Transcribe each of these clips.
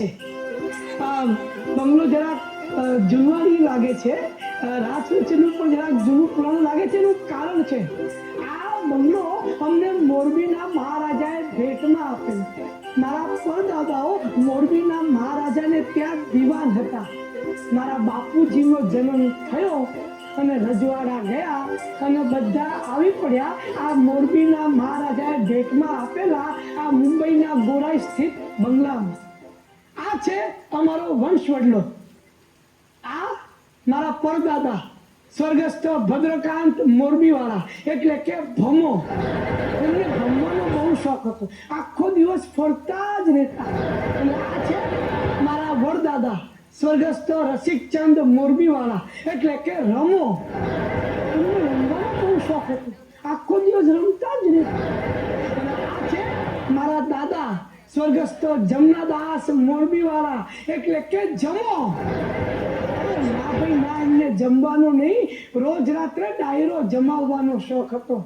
છે. આ બંગલો જરાક જૂનવાણી લાગે છે, રાજનું પણ જરાક જૂનું પુરાણું લાગે છે. એનું કારણ છે આ બંગલો અમને મોરબીના મહારાજાએ ભેટમાં આપેલો. મારા પરદાદાઓ મોરબીના મહારાજાને ત્યાં દીવાન હતા. મારા બાપુજીનો જન્મ થયો અને રજવાડા ગયા અને બધા આવી પડ્યા આ મોરબીના મહારાજાએ ભેટમાં આપેલા આ મુંબઈના ગોરાઈ સ્થિત બંગલામાં. આ છે અમારો વંશવડલો. આ મારા પરદાદા સ્વર્ગસ્થ ભદ્રકાંત મોરબીવાળા, એટલે કે ભમો. એમને ભમવાનો બહુ શોખ હતો, આખો દિવસ ફરતા જ રહેતા. અને આ છે મારા વડદાદા સ્વર્ગસ્થ રસિકચંદ મોરબીવાળા, એટલે કે રમો. એમને રમવાનો બહુ શોખ હતો, આખો દિવસ રમતા જ રહેતા. અને આ છે મારા દાદા સ્વર્ગસ્થ જમનાદાસ મોરબીવાળા, એટલે કે જમો. ના ભાઈ ના, એમને જમવાનો નહીં, રોજ રાત્રે ડાયરો જમાવવાનો શોખ હતો.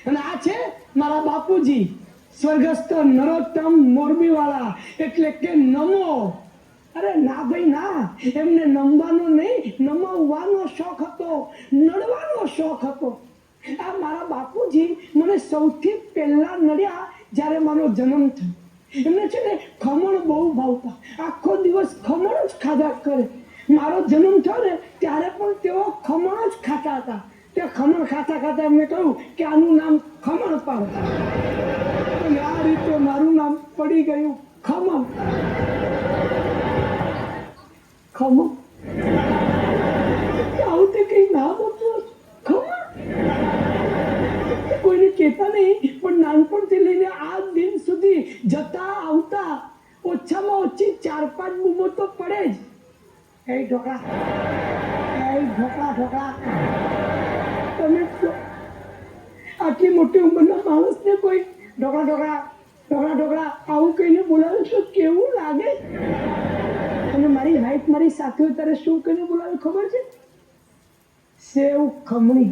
અને આ છે મારા બાપુજી સ્વર્ગસ્થ નરોત્તમ મોરબીવાળા, એટલે કે નમો. અરે ના ભાઈ ના, એમને નમવાનો નહીં, નમાવવાનો શોખ હતો, નડવાનો શોખ હતો. આ મારા બાપુજી મને સૌથી પહેલા નડ્યા જ્યારે મારો જન્મ થયો. એમને છે ને ખમણ બહુ ભાવતા, આખો દિવસ ખમણ જ ખાધા કરે. મારો જન્મ થયો ને ત્યારે પણ તેઓ ખમણ જ ખાતા હતા. તે ખમણ ખાતા ખાતા એમને કહ્યું કે આનું નામ ખમણ પાડો. અને આ રીતે મારું નામ પડી ગયું ખમણ. ખમણ આવું તે કઈ નામ હતું, ખમણ. કોઈને કહેતા નહીં, પણ નાનપણથી લઈને આ દિન સુધી જતા આવતા ઓછામાં ઓછી 4-5 બૂમો તો પડે જ. એ ઢોકળા, એ ઢોકળા, ઢોકળા. તમે આટલી મોટી ઉંમરના માણસને કોઈ ઢોકળા, ઢોકળા, ઢોકળા, ઢોકળા આવું કહીને બોલાવે તો કેવું લાગે? અને મારી હાઈટ મારી સાથે ત્યારે શું કહીને બોલાવે ખબર છે? સેવ ખમણી.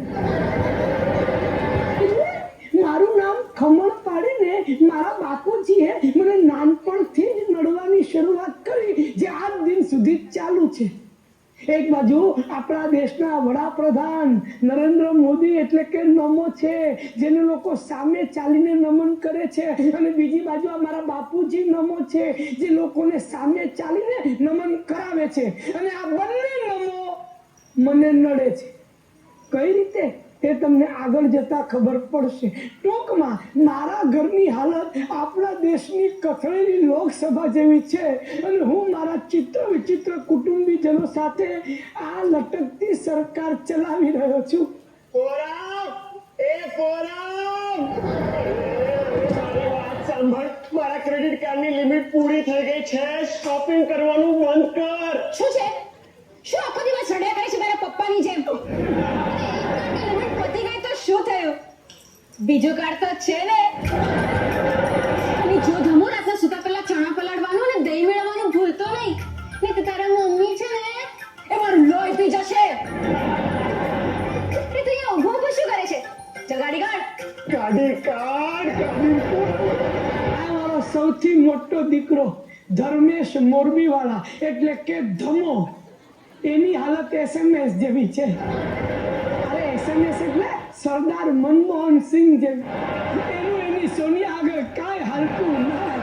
મારું નામ ખમણ પાડીને મારા બાપુજીએ મને નાનપણથી જ નડવાની શરૂઆત કરી, જે આજ દિન સુધી ચાલુ છે. એક બાજુ આપણા દેશના વડાપ્રધાન નરેન્દ્ર મોદી, એટલે કે નમો છે, જેને લોકો સામે ચાલીને નમન કરે છે. અને બીજી બાજુ અમારા બાપુજી નમો છે, જે લોકોને સામે ચાલીને નમન કરાવે છે. અને આ બંને નમો મને નડે છે. કઈ રીતે એ તમને આગળ જતા ખબર પડશે. ટૂંકમાં મારા ઘરની હાલત આપણા દેશની કથળેલી લોકસભા જેવી છે. અને હું મારા ચિત્ર વિચિત્ર કુટુંબીજનો સાથે આ લટકતી સરકાર ચલાવી રહ્યો છું. મારા ક્રેડિટ કાર્ડની લિમિટ પૂરી થઈ ગઈ છે, શોપિંગ કરવાનું બંધ કર. શું છે? શું આખો દિવસ રડ્યા કરે છે મારા પપ્પાની જેમ? પતી ગઈ તો શું થયું? બીજું કાર્ડ તો છે ને. અને જો ધમો રાતના સુતા પહેલા ચણા પલાળવાનું અને દહીં મેળવવાનું ભૂલતો નહીં, નહીં તો તારા મમ્મી છે ને એ મારું લોહી પી જશે. એ તું અહીંયા ઊભો ઊભો શું કરે છે? જગાડી કાઢ. કાઢી કાઢ. આ મારો સૌથી મોટો દીકરો ધર્મેશ મોરબીવાળા, એટલે કે ધમો. એની હાલત SMS જેવી છે. અરે SMS એટલે સરદાર મનમોહન સિંહ જેવી. એનું એની સોનિયા આગળ કાંઈ હાલતું ના.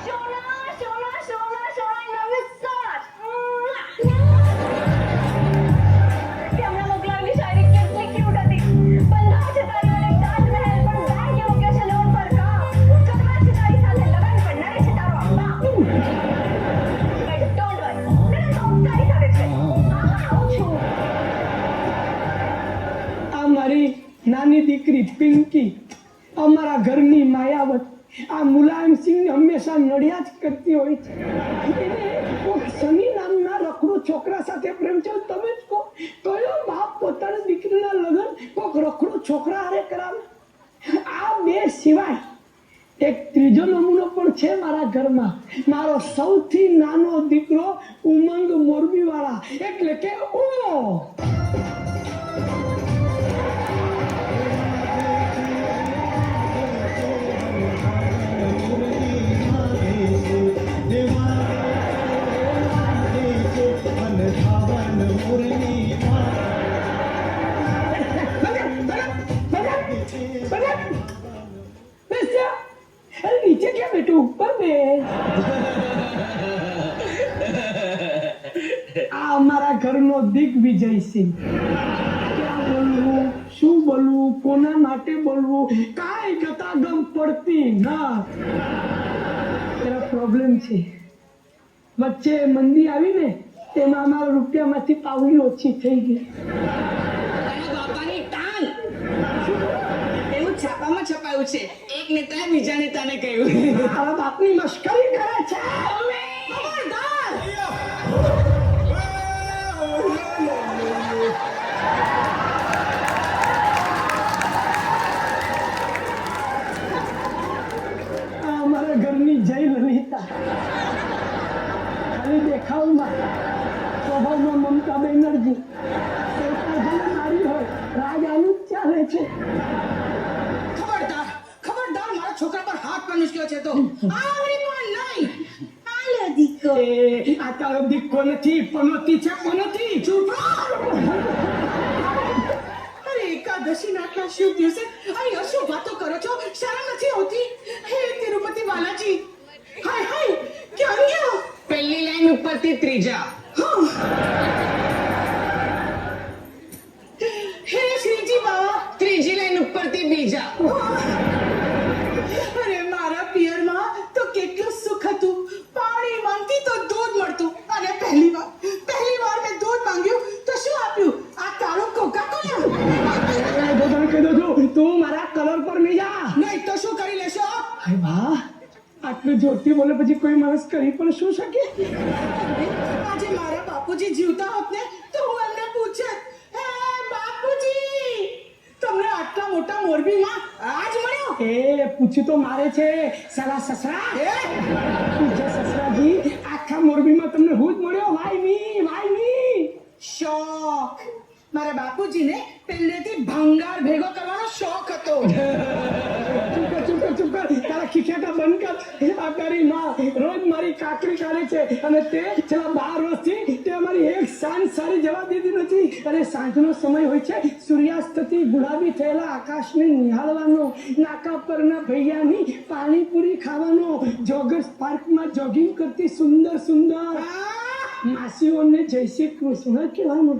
સોના સોના સોના સોના નમસ્કાર. હમણાં મોકલાવેલી શાયરી કેટલી ક્યુટ હતી. બંધાવ છે તારી વાલે તાજમહેલ, પણ જાય કે મૂક્યો છે લોન પર કામ. કદવા છે તારી સાથે લગન, પણ નડે છે તારો અમ્મા. બટ ડોન્ટ વરી, લગન તો તારી સાથે છે. આવું છું. આ મારી નાની દીકરી પિંકી, અમારા ઘરની માયાવત. આ મુલાયમસિંહ હંમેશા નડિયા જ કરતી હોય છે. એને કોઈક સની નામના રખડો છોકરા સાથે પ્રેમ છે. તમે જ કહો, કયો બાપ પોતાની દીકરીના લગ્ન કોઈક રખડો છોકરા હારે કરાવે? આ બે સિવાય એક ત્રીજો નમૂનો પણ છે મારા ઘરમાં. મારો સૌથી નાનો દીકરો ઉમંગ મોરબીવાળા, એટલે કે ઉમો. આ અમારા ઘરનો દિગ્વિજયસિંહ. ક્યાં બોલવું, શું બોલવું, કોના માટે બોલવું, કાંઈ ગતાગમ પડતી ના. જરા પ્રોબ્લેમ છે. વચ્ચે મંદી આવી ને તેમાં અમારા રૂપિયામાંથી પાવડી ઓછી થઈ ગઈ. તારા બાપાની ટાંગ એવું છાપામાં છપાયું છે. એક નેતાએ બીજા નેતાને કહ્યું. તારા બાપની મશ્કરી કરે છે. ખબરદાર! આ અમારા ઘરની જય લલિતા. ખાલી દેખાવમાં સ્વભાવમાં મમતા બેનર્જી. સરકાર ભલે મારી હોય, રાજ આનું જ ચાલે છે. ખબરદાર! ખબરદાર! મારા છોકરા પર હાથ પર મુશ્કેલ છે તો આવડી પણ નહીં. આલે દીકો. એ આ તારો દીકરો નથી, પનોતી છે, પનોતી. ચૂપ અરે એકાદશીના આટલા શુભ દિવસે અહીં અશુભ વાતો કરો છો. શરમ નથી આવતી? હે તિરુપતિ બાલાજી! હાય હાય! ક્યાં ગયા? પહેલી લાઈન ઉપરથી ત્રીજા. હે શ્રીજી બાવા! ત્રીજી લાઈન ઉપરથી બીજા. અરે મારા પિયરમાં તો કેટલું સુખ હતું. પાણી માંગતી તો દૂધ મળતું. અને પહેલી વાર મેં દૂધ માંગ્યું તો શું આપ્યું? આ કાળો કોકા-કોલા. કહી દઉં છું, તું મારા કલર પર નહીં જા. નહીં તો શું કરી લેશો? હાય વાહ, આટલું જોરથી બોલે પછી કોઈ માણસ કરી પણ શું શકે? આજે મારા બાપુજી જીવતા હોત ને તો હું એમને પૂછત, હે બાપુજી, તમને આટલા મોટા મોરબીમાં આજ મળ્યો? એ પૂછ્યું તો મારે છે, સાલા સસરા. પૂછ્યા સસરાજી, આખા મોરબીમાં તમને હું જ મળ્યો? વાય મી. શોખ. મારા બાપુજીને પહેલેથી ભંગાર ભેગો કરવાનો શોખ હતો. ચૂપ કર. તારા ખીખેટા બંધ કર. આ તારી માં રોજ મારી કાકરી કાઢે છે અને તે છેલ્લા 12 વર્ષથી તે અમારી એક સાંજ સારી જવા દીધી નથી. અને સાંજનો સમય હોય છે, સૂર્યાસ્તથી ગુલાબી થયેલા આકાશને નિહાળવાનો, નાકા પરના ભૈયાની પાણીપુરી ખાવાનો, જોગર્સ પાર્કમાં જોગિંગ કરતી સુંદર માસીઓને જય શ્રી કૃષ્ણ કહેવાનું.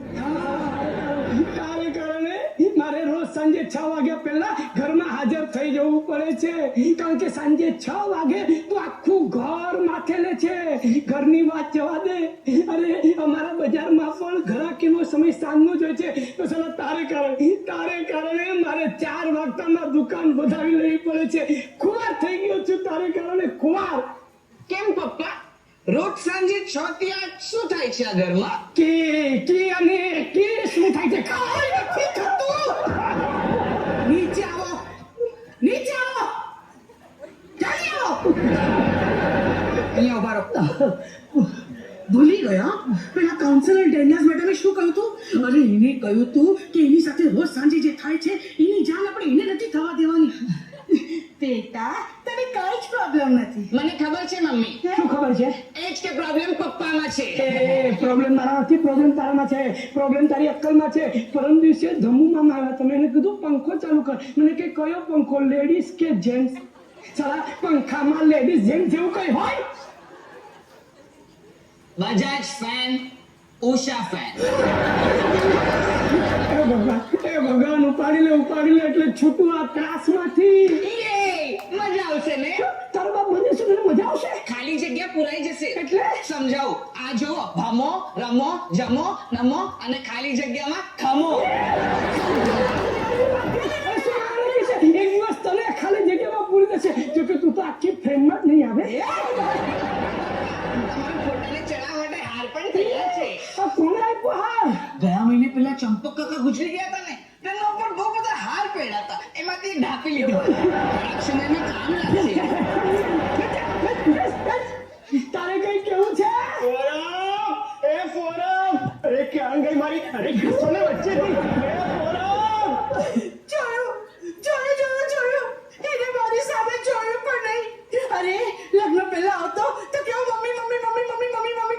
તારે કારણે મારે રોજ સાંજે 6 વાગ્યા પહેલા ઘરમાં હાજર થઈ જવું પડે છે. કારણ કે સાંજે 6 વાગે તો આખું ઘર માથે લે છે. ઘરની વાત જવા દે. અરે અમારા બજારમાં પણ ઘરાકીનો સમય સાંજનો જ હોય છે. તો સાલા તારે કારણે મારે 4 વાગતામાં દુકાન વધાવી લેવી પડે છે. ખુવાર થઈ ગયો છું તારે કારણે, ખુવાર. કેમ પપ્પા? રોજ સાંજે 6 થી 8 શું થાય છે આ ઘરમાં? કે શું થાય છે? કાંઈ નથી થતું. નીચે આવો. ચાલી આવો. અહીંયા ઉભા રહો. ભૂલી ગયા પેલા કાઉન્સિલર ડેનિયસ મેડમે શું કહ્યું હતું? અરે એને કહ્યું હતું કે એની સાથે રોજ સાંજે જે થાય છે એની જાણ આપણે એને નથી થવા દેવાની. બેટા, તને કાંઈ જ પ્રોબ્લેમ નથી. મને ખબર છે મમ્મી. શું ખબર છે? એ જ કે પ્રોબ્લેમ પપ્પામાં છે. પ્રોબ્લેમ મારા નથી, પ્રોબ્લેમ તારામાં છે. પ્રોબ્લેમ તારી અક્કલમાં છે. પરમ દિવસે જમ્મુમાં આવ્યા તમે, એને કીધું પંખો ચાલુ કર. મને કે કયો પંખો, લેડીઝ કે જેન્ટ્સ? સાલા પંખામાં લેડીઝ જેન્ટ્સ જેવું કઈ હોય? Bajaj fan, Usha fan. એ ભગવાન ઉપાડી લે એટલે છૂટું આ ત્રાસમાંથી. મજા આવશે ને? તારો બાપ મને શું મને મજા આવશે? ખાલી જગ્યા પુરાઈ જશે. એટલે? સમજાવું. આ જો ભમો, રમો, જમો, નમો અને ખાલી જગ્યામાં ખમો. એક દિવસ તને ખાલી જગ્યામાં પૂરી થશે. જોકે તું તો આખી ફ્રેમમાં જ નહીં આવે. ફોટાને ચડાવવા માટે હાર પણ થયા છે. આ કોણે આપ્યો હાર? ગયા મહિને પેલા ચંપક કાકા ગુજરી ગયા હતા ને, તેના ઉપર બહુ બધા હાર પડ્યા હતા. એમાંથી એક ઢાંપી લીધો. થોડાક સમયમાં કામ લાગશે. તારે કઈ કેવું છે? ફોરમ! અરે ક્યાં ગઈ મારી? અરે ઘસોને વચ્ચેથી. જોયું. એને મારી સામે જોયું પણ નહીં. અરે લગ્ન પહેલા આવતો તો કેવો મમ્મી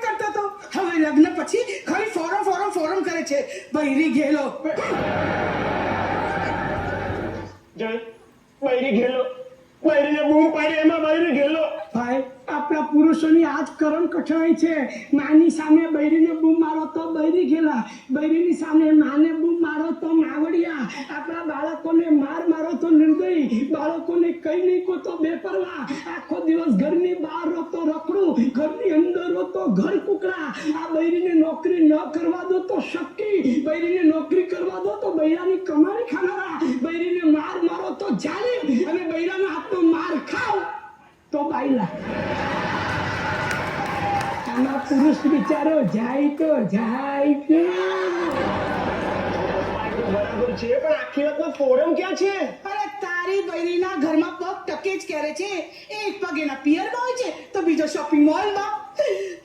કરતો હતો. હવે લગ્ન પછી ખાલી ફોરમ કરે છે. બૈરી ગયેલો. જય બૈરી ગયેલો. બૈરીને બૂમ પાડી એમાં બૈરી ગયેલો. ભાઈ, આપણા પુરુષોની આ જ કરમ કઠણાઈ છે. માની સામે બૈરીને બૂમ મારો તો બૈરી ગયેલા, બૈરીની સામે માને બૂમ મારો તો માવડિયા. આપણા બાળકોને મારો તો નિર્દયી, બાળકોને કઈ નહીં કો તો બેપરવા. આખો દિવસ ઘરની બહાર રહો તો રખડું, ઘરની અંદર રહો તો ઘર કુકડા. આ બૈરીને નોકરી ન કરવા દો તો શક્કી, બૈરીને નોકરી કરવા દો તો બૈરાની કમાણી ખાનારા, બૈરીને મારો તો જાલિમ, અને બૈરાના હાથનો માર ખાવ તો બાયલા. આમાં પુરુષ બિચારો જાય તો જાય કે. બરાબર છે, પણ આખી વાતમાં ફોરમ ક્યાં છે? અરે તારી બૈરીના ઘરમાં પગ ટકે જ ક્યારે છે. એક પગ એના પિયરમાં હોય છે તો બીજો શોપિંગ મોલમાં.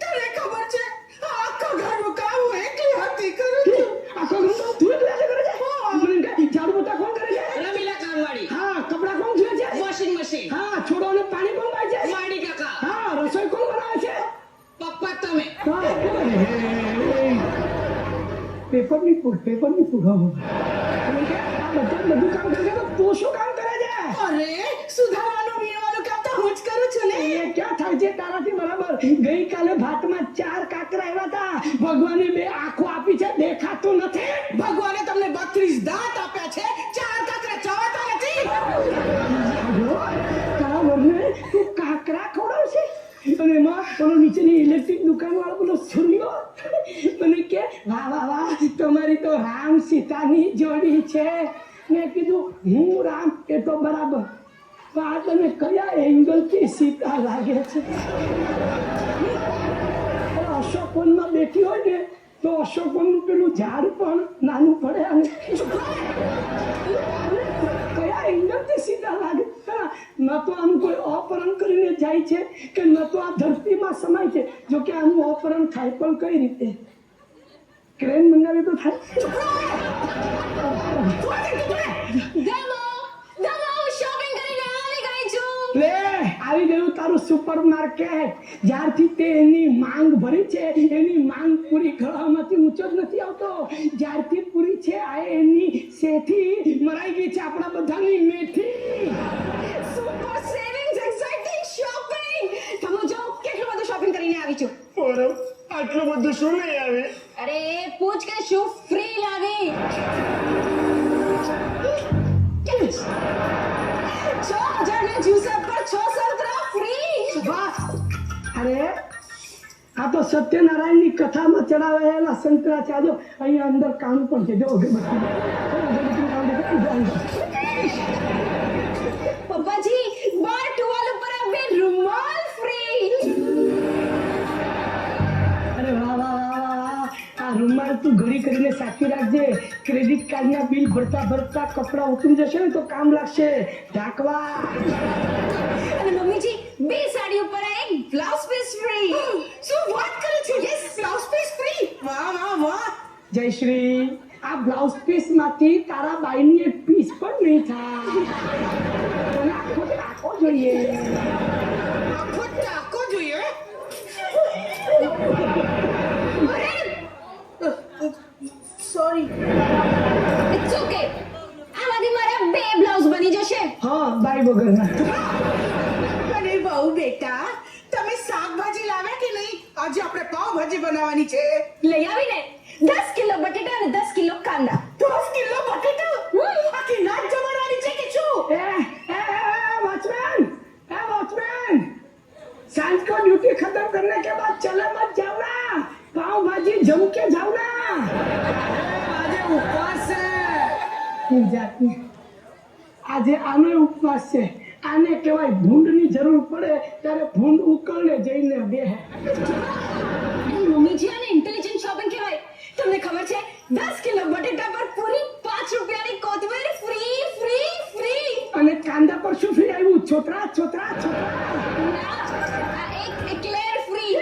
તને ખબર છે આખા ઘરનું કામ હું એકલી હાથથી કરું છું. આખો ઘર તો તું એકલા જ કરે છે? મને કહે, ઝાડુ પોતા કોણ કરે છે? રમીલા કામવાળી, હા, કપડાં કોણ ધોએ છે? વોશિંગ મશીન, હા, છોડોને પાણી કોણ પાય છે? માડી કાકા, હા, રસોઈ કોણ બનાવે છે? પપ્પા તમે. હા, પેપરની ફૂડ હો. મને કહે, આ બધું કામ કરે છે તો તું શું કામ કરે છે? અરે સુધારવાનું વીણવાનું કામ તો હું જ કરું છું ને. એ ક્યાં થાય છે તારાથી બરાબર? ગઈકાલે ભાતમાં 4 કાકરા આવ્યા હતા. ભગવાને 2 આંખો આપી છે, દેખાતું નથી. ભગવાને તમને 32 દાંત આપ્યા છે, 4 કાકરા ચવાતા નથી. તારા વરને તું કાકરા ખવડાવશે? અને એમાં પેલો નીચેની ઇલેક્ટ્રિક દુકાન વાળો પેલો સૂર્યો મને કે વાહ તમારી તો રામ સીતાની જોડી છે. મેં કીધું હું રામ એ તો બરાબર, પણ આ તને કયા એંગલથી સીતા લાગે છે? અશોકવનમાં બેઠી હોય ને તો અશોકવનનું પેલું ઝાડ પણ નાનું પડે. અને કયા એંગલથી સીતા લાગે? ન તો આનું કોઈ અપહરણ કરીને જાય છે કે ન તો આ ધરતીમાં સમાય છે. જો કે આનું અપહરણ થાય પણ કઈ રીતે? ક્રેન મંગાવી તો થાય. ગમો શોપિંગ કરીને આવી ગઈ છું. લે આવી ગયું તારું સુપર માર્કેટ. જ્યારથી તે એની માંગ ભરી છે, એની માંગ પૂરી કરવામાં ઊંચો જ નથી આવતો. જ્યારથી પૂરી છે આ એની શેઠી મરાઈ ગઈ છે આપણા બધાની મેથી. Super savings exciting shopping. તમે જો કેટલું બધું શોપિંગ કરીને આવી છું. ફોરમ આટલું બધું શું લઈ આવી? અરે પૂછ કે શું ફ્રી લાવી. 6000 ના જ્યુસર પર 6 સંતરા ફ્રી. વાહ! અરે આ તો સત્યનારાયણની કથામાં ચડાવેલા સંતરા છે. જો અહીંયા અંદર કામ પણ છે. જો પપ્પાજી બાર ટુવાલ ઉપર આ બે રૂમાલ ફ્રી. અરે વાહ! આ રૂમાલ તું ઘડી કરીને સાચવી રાખજે. ક્રેડિટ કાર્ડના બિલ ભરતા કપડા ઉતરી જશે ને તો કામ લાગશે ઢાંકવા. અને મમ્મીજી બે સાડી ઉપર આ એક બ્લાઉઝ પીસ ફ્રી. શું વાત કરે છે? Yes, blouse piece free. વાહ. જયશ્રી, આ બ્લાઉઝ પીસ માંથી તારા બાઈની એક પીસ પણ નહીં થાય. તને આખો જોઈએ. આખો ટાંકો જોઈએ. સોરી. It's okay. આમાંથી મારા બે બ્લાઉઝ બની જશે. હા, બાઈ વગરના. અને બહુ બેટા, તમે શાકભાજી લાવ્યા કે નહીં? આજે આપણે પાવભાજી બનાવવાની છે. લઈ આવીને 10 કિલો બટેટા અને 10 કિલો કાંદા. 10 કિલો બટેટા? આખી નાચ જમાડવાની છે કે શું? वॉचमैन, सांझ को ड्यूटी खत्म करने के बाद चले मत जाना. पाव भाजी जम के जाना. આજે ઉપવાસ છે. જાતની આજે આનો ઉપવાસ છે. આને કહેવાય ભૂંડની જરૂર પડે ત્યારે ભૂંડ ઉકળને જઈને બેહે. મમ્મીજી આને ઇન્ટેલિજન્ટ શોપિંગ કહેવાય. તમને ખબર છે 10 કિલો બટેટા પર પૂરી 5 રૂપિયાની કોથમીર ફ્રી. અને કાંદા પર શું ફ્રી આવ્યું? છોતરા. આ એક એક્લેર ફ્રી.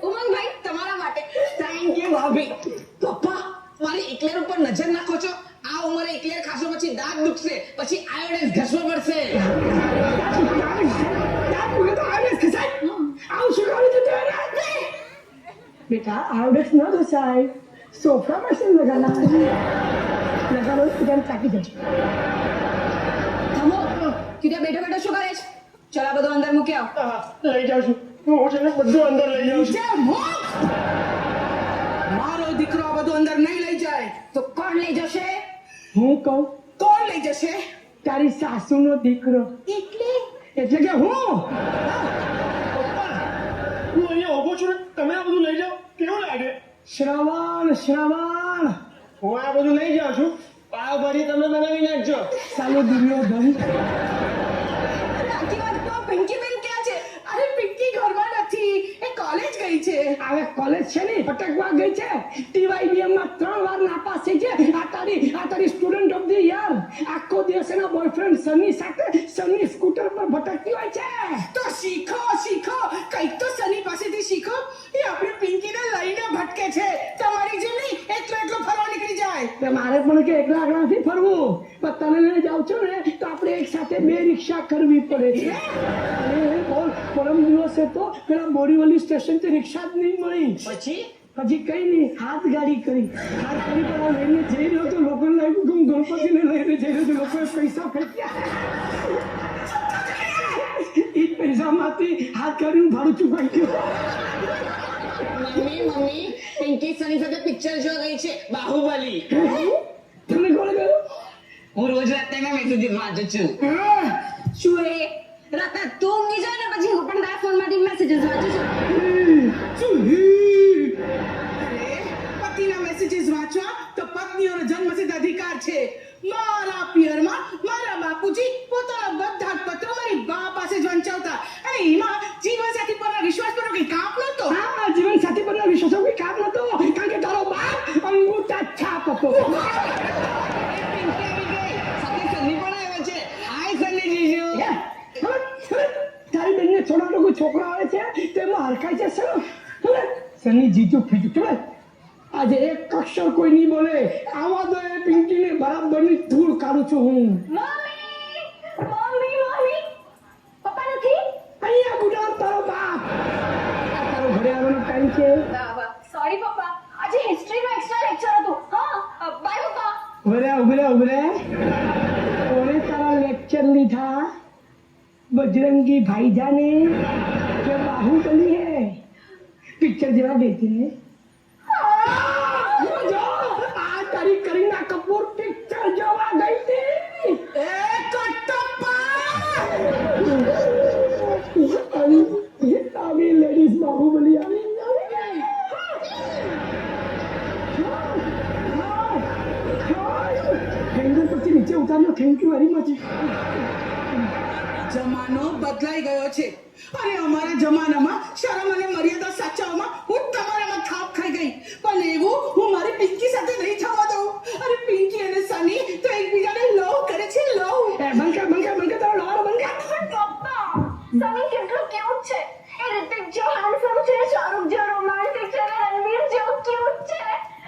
ઉમંગભાઈ તમારા માટે. થેન્ક યુ ભાભી. પપ્પા, મારી ઇક્લેર ઉપર નજર નાખો છો. આ ઉંમરે ઇક્લેર ખાશો પછી દાંત દુખશે, પછી આયોડાઇઝ ઘસવો પડશે. बेटा आवडेस न घसाय, सोफा मशीन लगाना लगालो તાકી જજો. થમો. તું ત્યાં બેઠો શું કરે છે? ચલ આ બધું અંદર મૂકી આવ. લઈ જાઉં છું. હું છે ને બધું અંદર લઈ જાઉં છું. જે મોક્ષ! મારો દીકરો આ બધું અંદર નહીં લઈ જાય તો કોણ લઈ જશે? હું કહું કોણ લઈ જશે? તારી સાસુનો દીકરો એટલે કે હું પપ્પા, હું અહીંયા ઊભો છું ને, તમે આ બધું લઈ જાઓ, કેવું લાગે? શ્રવણ શ્રવણ હું આ બધું લઈ જાઉં છું. પાવભાજી તમે બનાવી નાખજો. ચાલો દુર્યોધન આખી વાતમાં પિંકીબેન ક્યાં છે? અરે પિંકી ઘરમાં નથી, એ કોલેજ ગઈ છે. હવે કોલેજ છે ને ભટકવા ગઈ છે. TYBM માં 3 વાર નાપાસ થઈ છે. આ તારી સ્ટુડન્ટ ઓફ ધ યર. આખો દિવસ એના બોયફ્રેન્ડ સની સાથે સની સ્કૂટર પર ભટકતી હોય છે. તો શીખો કંઈક તો સની પાસેથી શીખો. એ આપણી પિંકીને લઈને ભટકે છે, તમારી જેમ નહીં એકલો ફરવા નીકળી જાય. તે મારે પણ કે એકલા નથી ફરવું, પણ તને લઈને જાઉં છું ને તો આપણે એક સાથે 2 રિક્ષા કરવી પડે છે. અને પરમ દિવસે તો પેલા બોરીવલી સ્ટેશન થી રિક્ષા જ નહીં મળી. પછી હજી કઈ નહીં, હાથ ગાડી કરી પર આ લઈને જઈ રહ્યો તો લોકોને લાગ્યું કે હું ગણપતિને લઈને જઈ રહ્યો તો લોકોએ પૈસા ફેંક્યા. એ જ પૈસામાંથી હાથ ગાડીનું ભાડું ચૂકવાઈ ગયું. મમ્મી પિંકી સની સાથે પિક્ચર જોવા ગઈ છે, બાહુબલી. તમને કોણ કહ્યું? હું રોજ રાતે ના મેસેજીસ વાંચું છું. શું એ રાતે તું ઊંઘી જાય ને પછી હું પણ તારા ફોનમાંથી મેસેજીસ વાંચું છું. અરે, પતિના મેસેજીસ વાંચવા તો પત્નીઓનો જન્મસિદ્ધ અધિકાર છે. મારા પિયરમાં મારા બાપુજી પોતાના બધા જ પત્રો મારી બા પાસે જ વંચાવતા, અને એમાં જીવનસાથી પરના વિશ્વાસ પરનો કંઈ કાપ નહોતો. હા, જીવન સાથી પરના વિશ્વાસો કોઈ કામ નતો, કારણ કે તારો બાપ અંગૂઠા છાપ હતો. પિંકી આવી ગઈ, સાથે સની પણ આવે છે. હાય સની જીજુ. તારી બેનને થોડા લોકો છોકરા આવે છે તેમાં હરખાય છે. સની જીજુ ફીજુ ખબર આજે એક અક્ષર કોઈ નહીં બોલે. આવા દો એ પિંકીને બરાબરની ધૂળ કાઢું છું હું. મમ્મી પપ્પા નથી? અહીંયા ગુડામ તારો બાપ. આ તારો ઘરે આવવાનો ટાઈમ છે. સોરી પપ્પા, આજે હિસ્ટ્રીનો એક્સ્ટ્રા લેક્ચર હતું. હા, બાય પપ્પા. ઉભરે કોને તારા લેક્ચર લીધા? बजरंगी भाईजाने के बाहुबली है पिक्चर जरा देखी ने आ तारी करीना कपूर पिक्चर जोवा गई थी. એ કટપ્પા! આવી લેડીઝ બાહુબલી આવી હેન્ડલ પછી નીચે ઉતાર્યો. Thank you very much. જમાનો બદલાઈ ગયો છે, અને અમારા જમાનામાં શરમ અને મર્યાદા સાચવવામાં હું તમારામાં થાપ ખાઈ ગઈ, પણ એવું હું મારી પિંકી સાથે નહીં થવા દઉં. અને પિંકી અને સની તો એકબીજાને લવ કરે છે, લવ. બંકા તારો લાડ બંકા. પપ્પા, સની કેટલું ક્યુટ છે. એ રિતિક જો હેન્ડસમ છે, શાહરુખ જો રોમાન્ટિક છે, અને રણવીર જેવો ક્યુટ છે.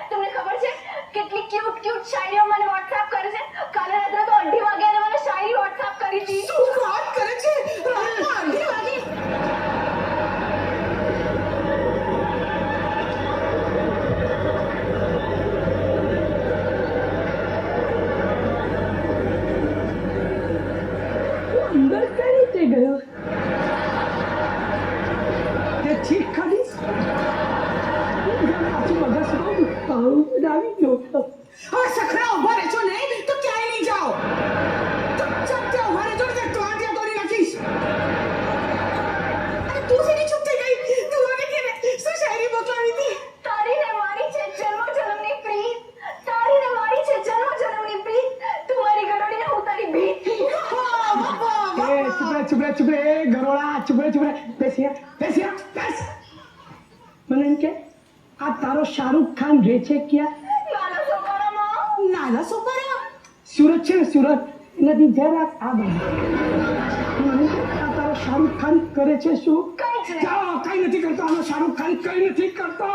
તમને ખબર છે કેટલી ક્યુટ શાયરીઓ મને WhatsApp કરે છે? કાલે રાત્રે તો 2:30 વાગ્યાને મને શાયરી WhatsApp કરી હતી. શું વાત કરે છે? રાતના 2:30 વાગે? અંદર કઈ રીતે ગયો? તે છીક ખાધી? પાછું બધા શું આવી ગયો. હવે સખરા ઉભા રહેશો નહીં તો ક્યાંય નહીં જાઓ. ચૂપચાપ ત્યાં ઉભા રહેજો, ને તો આ ત્યાં તોડી નાખીશ. અને તું શેની ચૂપ થઈ ગઈ? તું મને કે શું શાયરી મોકલાવી હતી? તારી ને મારી છે જન્મજન્મની પ્રીત. તારી ને મારી છે જન્મજન્મની પ્રીત. તું મારી ગરોળી ને હું તારી ભીત. ચુપ રે ગરોળા, ચુપ રે. બેસ. મને એમ કે આ તારો શાહરુખ ખાન રહે છે ક્યાં? નાના છોકરામાં. નાના છોકરા? સુરત છે ને, સુરત નથી જરાક આ બાજુ. મને કે આ તારો શાહરુખ ખાન કરે છે શું? કઈ જ નહીં. કઈ નથી કરતો. આનો શાહરુખ ખાન કઈ નથી કરતો.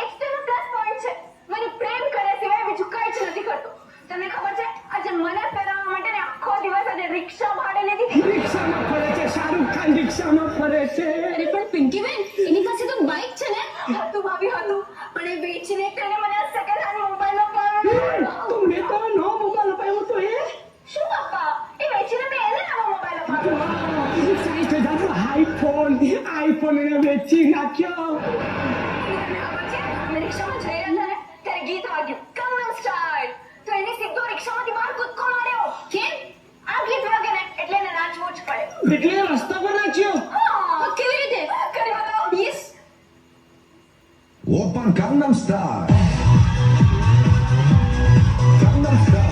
એક તેનો પ્લસ પોઈન્ટ છે, મને પ્રેમ કરે સિવાય બીજું કઈ જ નથી કરતો. તમને ખબર છે આજે મને ફેરવવા માટે ને આખો દિવસ આજે રિક્ષા ભાડે લીધી. રિક્ષામાં ફરે છે શાહરુખ ખાન, રિક્ષામાં ફરે છે. અરે પણ પિંકી બેન, એની પાસે તો બાઇક છે ને. હતું ભાભી હતું, પણ એ વેચીને તેને મને સેકન્ડ હેન્ડ મોબાઈલ અપાવ્યો. તું મેં તો નો મોબાઈલ અપાયો તો એ શું પપ્પા, એ વેચીને મેં એને નવો મોબાઈલ અપાવ્યો. 60,000 નો આઈફોન પણ એને વેચી નાખ્યો. તમને ખબર છે અમે રિક્ષામાં જઈ રહ્યા હતા ને ત્યારે ગીત વાગ્યું કંગના સ્ટાઇલ તો એને સીધો રિક્ષામાંથી બહાર કૂદકો માર્યો કેમ આ ગીત વાગે ને એટલે એને નાચવું જ પડે એટલે રસ્તા પર નાચ્યો. હા કેવી રીતે કરી બતાવો yes Open Gangnam Style. Gangnam Style.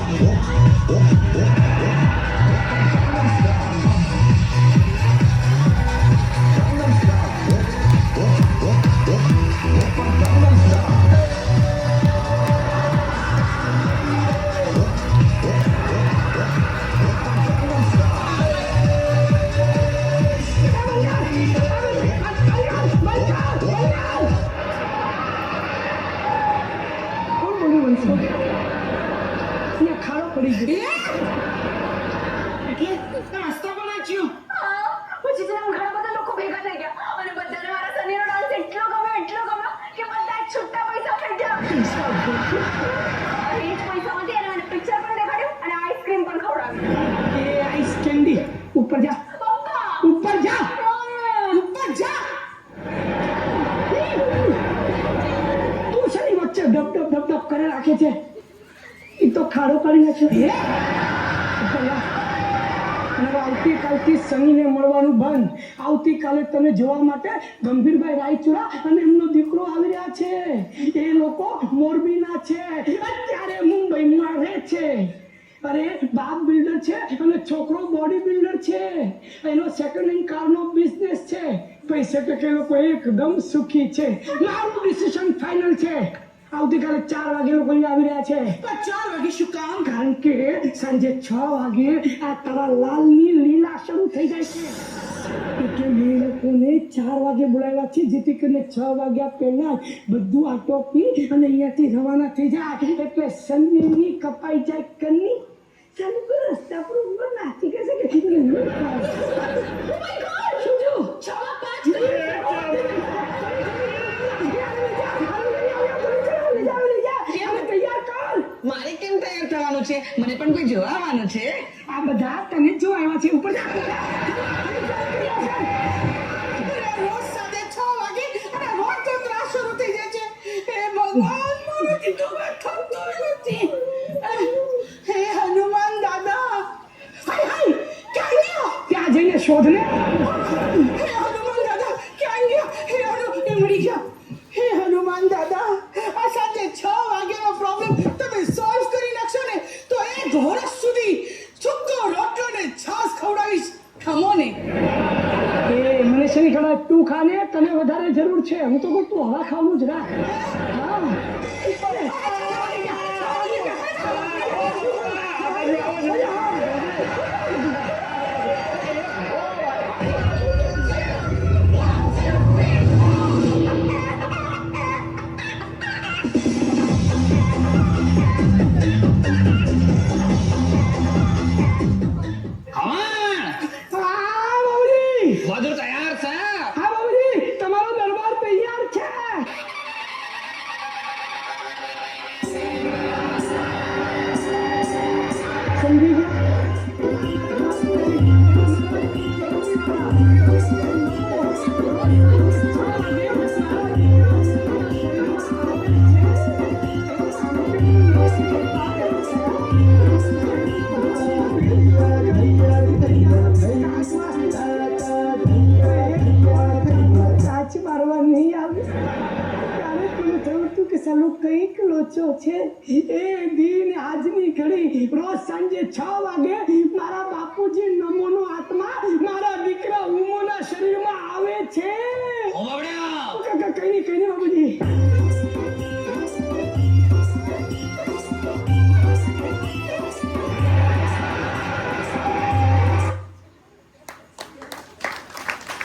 કોણ બોલ્યું વંશો? અહીંયા ખાડો પડી ગયો. એટલે રસ્તા પર નાચ્યો. પછી છે ને ઘણા બધા લોકો ભેગા થઈ ગયા અને બધાને મારા સનીનો ડાન્સ એટલો ગમ્યો કે બધા જ છૂટા પૈસા થઈ ગયા અને એ જ પૈસામાંથી એને મને પિક્ચર પણ દેખાડ્યું અને આઈસ્ક્રીમ પણ ખવડાવ્યું એ આઈસ કેન્ડી ઉપર જા, પપ્પા ઉપર જા, ઉપર જા. તું શેની વચ્ચે ડબ ડબ ડબ ડબ કરે રાખે છે? એ તો ખાડો કરી નાખ્યો. ઉપર જા. અને હવે આવતીકાલથી સનીને મળવાનું બંધ. આવતીકાલે તને જોવા માટે ગંભીરભાઈ રાયચુરા અને એમનો દીકરો આવી રહ્યા છે. એ લોકો મોરબીના છે, અત્યારે મુંબઈમાં રહે છે. અરે બાપ બિલ્ડર છે અને છોકરો બોડી બિલ્ડર છે. એનો સેકન્ડ હેન્ડ કારનો બિઝનેસ છે. પૈસે ટકે લોકો એકદમ સુખી છે. મારું ડિસિઝન ફાઇનલ છે. આવતીકાલે 4 વાગે લોકો અહીંયા આવી રહ્યા છે. પણ 4 વાગે શું કામ? કારણ કે સાંજે 6 વાગે આ તારા લાલની લીલા શરૂ થઈ જાય છે. એટલે મેં એ લોકોને 4 વાગે બોલાવ્યા છે, જેથી કરીને 6 વાગ્યા પહેલા જ બધું આટોપી અને અહીંયાથી રવાના થઈ જાય. એટલે સન્ની કપાઈ જાય કન્ની ચાલુ કર રસ્તા પર ઉપર નાચી કે છે કે શું જો 6-5 તૈયાર કર. મારે કેમ તૈયાર થવાનું છે? મને પણ કોઈ જોવા આવવાનું છે. આ બધા તને જો આવ્યા છે ઉપર જા. રોજ સાંજે 6 વાગે અને રોજ તો ત્રાસ શરૂ થઈ જાય છે. હે ભગવાન, મારાથી તો મેં થતું નથી. હે હનુમાન દાદા, હાય હાય, ક્યાં ગયો? ત્યાં જઈને શોધ ને. હે હનુમાન દાદા, ક્યાં ગયો? હે એ મરી ગયા. હે હનુમાન દાદા, આ સાંજે 6 વાગ્યાનો પ્રોબ્લેમ તમે સોલ્વ કરી નાખશો ને તો 1 વર્ષ સુધી સૂકો રોટલો ને છાશ ખવડાવીશ. ખમો ને. એ મને શેની ખબર? તું ખાને, તને વધારે જરૂર છે. હું તો કહું તું હવા ખાવાનું જ રાખ. હા બધું તૈયાર છે. હા બાબુજી, તમારો દરબાર તૈયાર છે. સમજી સાચ મારવા નહીં આવે. ત્યારે તને થયું હતું કે સાલું કંઈક લોચો છે. એ દિન આજની ઘડી રોજ સાંજે 6 વાગે મારા બાપુજી નમોનો આત્મા મારા દીકરા ઉમોના શરીરમાં આવે છે.